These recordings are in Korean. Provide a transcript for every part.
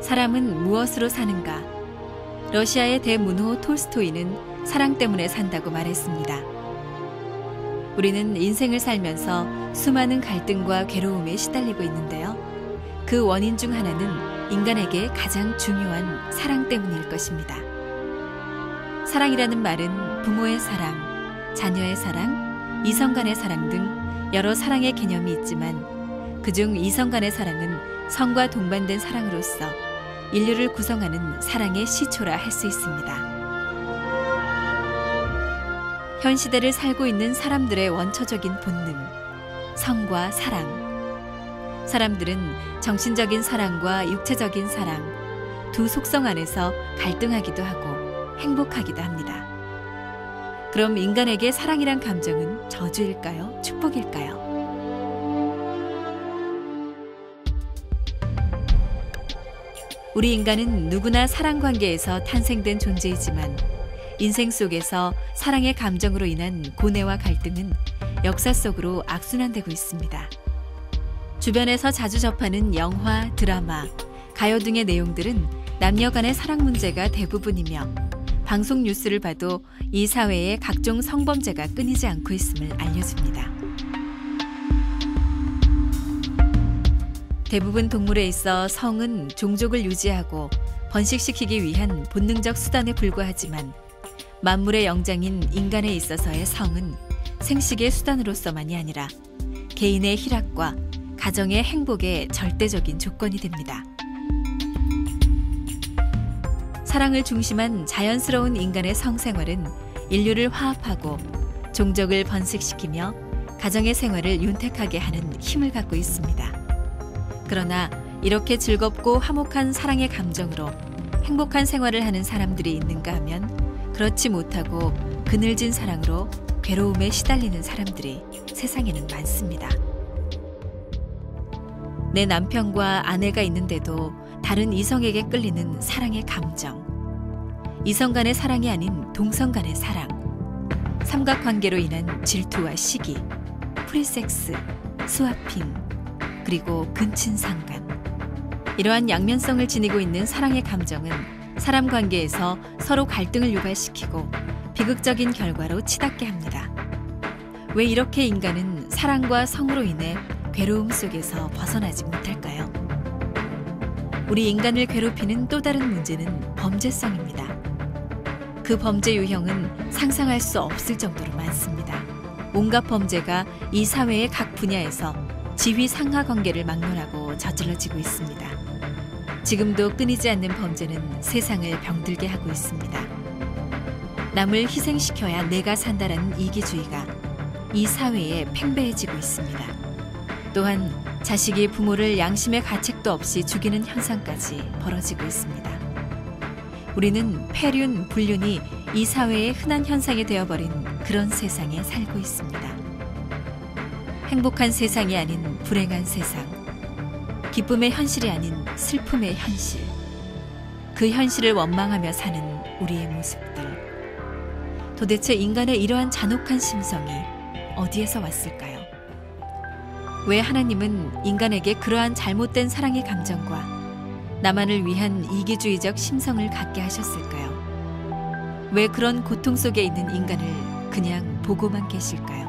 사람은 무엇으로 사는가? 러시아의 대문호 톨스토이는 사랑 때문에 산다고 말했습니다. 우리는 인생을 살면서 수많은 갈등과 괴로움에 시달리고 있는데요. 그 원인 중 하나는 인간에게 가장 중요한 사랑 때문일 것입니다. 사랑이라는 말은 부모의 사랑, 자녀의 사랑, 이성 간의 사랑 등 여러 사랑의 개념이 있지만 그중 이성 간의 사랑은 성과 동반된 사랑으로서 인류를 구성하는 사랑의 시초라 할 수 있습니다. 현 시대를 살고 있는 사람들의 원초적인 본능, 성과 사랑. 사람들은 정신적인 사랑과 육체적인 사랑, 두 속성 안에서 갈등하기도 하고 행복하기도 합니다. 그럼 인간에게 사랑이란 감정은 저주일까요? 축복일까요? 우리 인간은 누구나 사랑 관계에서 탄생된 존재이지만 인생 속에서 사랑의 감정으로 인한 고뇌와 갈등은 역사 속으로 악순환되고 있습니다. 주변에서 자주 접하는 영화, 드라마, 가요 등의 내용들은 남녀 간의 사랑 문제가 대부분이며 방송 뉴스를 봐도 이 사회에 각종 성범죄가 끊이지 않고 있음을 알려줍니다. 대부분 동물에 있어 성은 종족을 유지하고 번식시키기 위한 본능적 수단에 불과하지만 만물의 영장인 인간에 있어서의 성은 생식의 수단으로서만이 아니라 개인의 희락과 가정의 행복의 절대적인 조건이 됩니다. 사랑을 중심한 자연스러운 인간의 성생활은 인류를 화합하고 종족을 번식시키며 가정의 생활을 윤택하게 하는 힘을 갖고 있습니다. 그러나 이렇게 즐겁고 화목한 사랑의 감정으로 행복한 생활을 하는 사람들이 있는가 하면 그렇지 못하고 그늘진 사랑으로 괴로움에 시달리는 사람들이 세상에는 많습니다. 내 남편과 아내가 있는데도 다른 이성에게 끌리는 사랑의 감정. 이성 간의 사랑이 아닌 동성 간의 사랑. 삼각관계로 인한 질투와 시기, 프리섹스, 스와핑, 그리고 근친상간. 이러한 양면성을 지니고 있는 사랑의 감정은 사람 관계에서 서로 갈등을 유발시키고 비극적인 결과로 치닫게 합니다. 왜 이렇게 인간은 사랑과 성으로 인해 괴로움 속에서 벗어나지 못할까요? 우리 인간을 괴롭히는 또 다른 문제는 범죄성입니다. 그 범죄 유형은 상상할 수 없을 정도로 많습니다. 온갖 범죄가 이 사회의 각 분야에서 지휘상하 관계를 막론하고 저질러지고 있습니다. 지금도 끊이지 않는 범죄는 세상을 병들게 하고 있습니다. 남을 희생시켜야 내가 산다라는 이기주의가 이 사회에 팽배해지고 있습니다. 또한 자식이 부모를 양심의 가책도 없이 죽이는 현상까지 벌어지고 있습니다. 우리는 폐륜, 불륜이 이 사회의 흔한 현상이 되어버린 그런 세상에 살고 있습니다. 행복한 세상이 아닌 불행한 세상, 기쁨의 현실이 아닌 슬픔의 현실, 그 현실을 원망하며 사는 우리의 모습들. 도대체 인간의 이러한 잔혹한 심성이 어디에서 왔을까요? 왜 하나님은 인간에게 그러한 잘못된 사랑의 감정과 나만을 위한 이기주의적 심성을 갖게 하셨을까요? 왜 그런 고통 속에 있는 인간을 그냥 보고만 계실까요?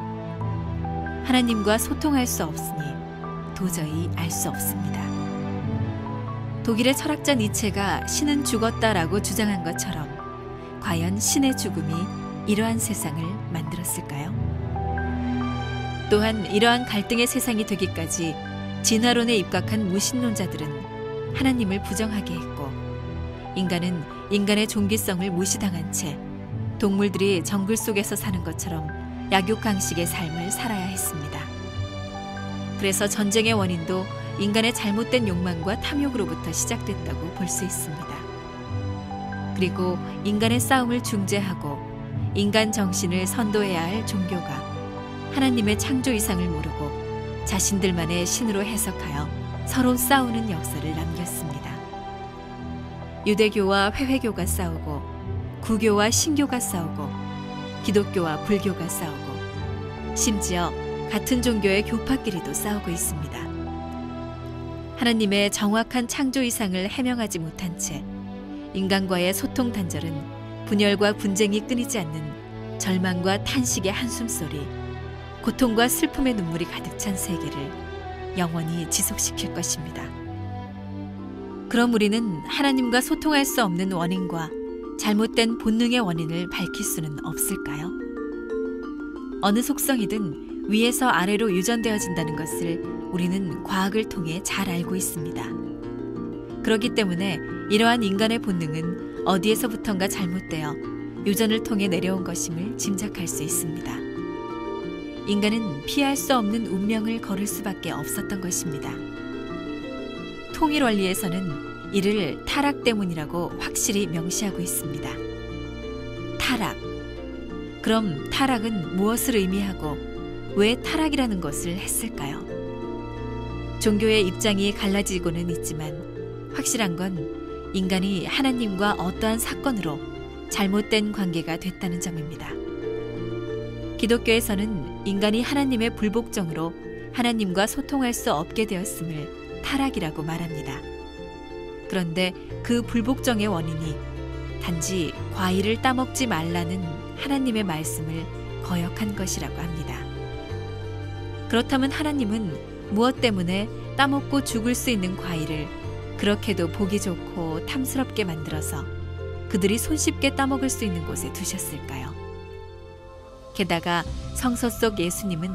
하나님과 소통할 수 없으니 도저히 알 수 없습니다. 독일의 철학자 니체가 신은 죽었다라고 주장한 것처럼 과연 신의 죽음이 이러한 세상을 만들었을까요? 또한 이러한 갈등의 세상이 되기까지 진화론에 입각한 무신론자들은 하나님을 부정하게 했고 인간은 인간의 종기성을 무시당한 채 동물들이 정글 속에서 사는 것처럼 약육강식의 삶을 살아야 했습니다. 그래서 전쟁의 원인도 인간의 잘못된 욕망과 탐욕으로부터 시작됐다고 볼 수 있습니다. 그리고 인간의 싸움을 중재하고 인간 정신을 선도해야 할 종교가 하나님의 창조 이상을 모르고 자신들만의 신으로 해석하여 서로 싸우는 역사를 남겼습니다. 유대교와 회회교가 싸우고 구교와 신교가 싸우고 기독교와 불교가 싸우고 심지어 같은 종교의 교파끼리도 싸우고 있습니다. 하나님의 정확한 창조 이상을 해명하지 못한 채 인간과의 소통 단절은 분열과 분쟁이 끊이지 않는 절망과 탄식의 한숨소리, 고통과 슬픔의 눈물이 가득 찬 세계를 영원히 지속시킬 것입니다. 그럼 우리는 하나님과 소통할 수 없는 원인과 잘못된 본능의 원인을 밝힐 수는 없을까요? 어느 속성이든 위에서 아래로 유전되어진다는 것을 우리는 과학을 통해 잘 알고 있습니다. 그렇기 때문에 이러한 인간의 본능은 어디에서부턴가 잘못되어 유전을 통해 내려온 것임을 짐작할 수 있습니다. 인간은 피할 수 없는 운명을 걸을 수밖에 없었던 것입니다. 통일 원리에서는 이를 타락 때문이라고 확실히 명시하고 있습니다. 타락. 그럼 타락은 무엇을 의미하고 왜 타락이라는 것을 했을까요? 종교의 입장이 갈라지고는 있지만 확실한 건 인간이 하나님과 어떠한 사건으로 잘못된 관계가 됐다는 점입니다. 기독교에서는 인간이 하나님의 불복종으로 하나님과 소통할 수 없게 되었음을 타락이라고 말합니다. 그런데 그 불복종의 원인이 단지 과일을 따먹지 말라는 하나님의 말씀을 거역한 것이라고 합니다. 그렇다면 하나님은 무엇 때문에 따먹고 죽을 수 있는 과일을 그렇게도 보기 좋고 탐스럽게 만들어서 그들이 손쉽게 따먹을 수 있는 곳에 두셨을까요? 게다가 성서 속 예수님은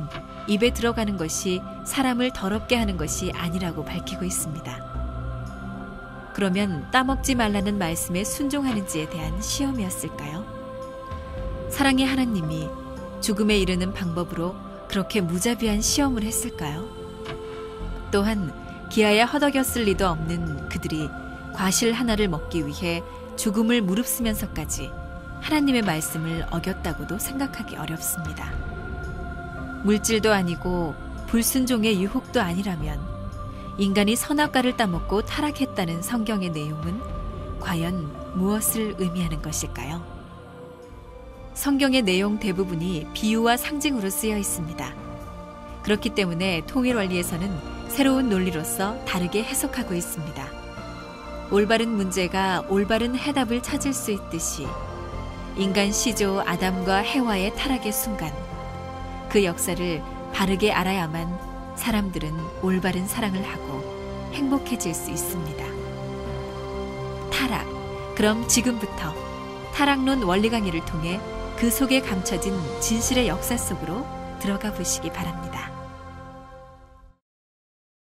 입에 들어가는 것이 사람을 더럽게 하는 것이 아니라고 밝히고 있습니다. 그러면 따먹지 말라는 말씀에 순종하는지에 대한 시험이었을까요? 사랑의 하나님이 죽음에 이르는 방법으로 그렇게 무자비한 시험을 했을까요? 또한 기아에 허덕였을 리도 없는 그들이 과실 하나를 먹기 위해 죽음을 무릅쓰면서까지 하나님의 말씀을 어겼다고도 생각하기 어렵습니다. 물질도 아니고 불순종의 유혹도 아니라면 인간이 선악과를 따먹고 타락했다는 성경의 내용은 과연 무엇을 의미하는 것일까요? 성경의 내용 대부분이 비유와 상징으로 쓰여 있습니다. 그렇기 때문에 통일 원리에서는 새로운 논리로서 다르게 해석하고 있습니다. 올바른 문제가 올바른 해답을 찾을 수 있듯이 인간 시조 아담과 해와의 타락의 순간 그 역사를 바르게 알아야만 사람들은 올바른 사랑을 하고 행복해질 수 있습니다. 타락. 그럼 지금부터 타락론 원리 강의를 통해 그 속에 감춰진 진실의 역사 속으로 들어가 보시기 바랍니다.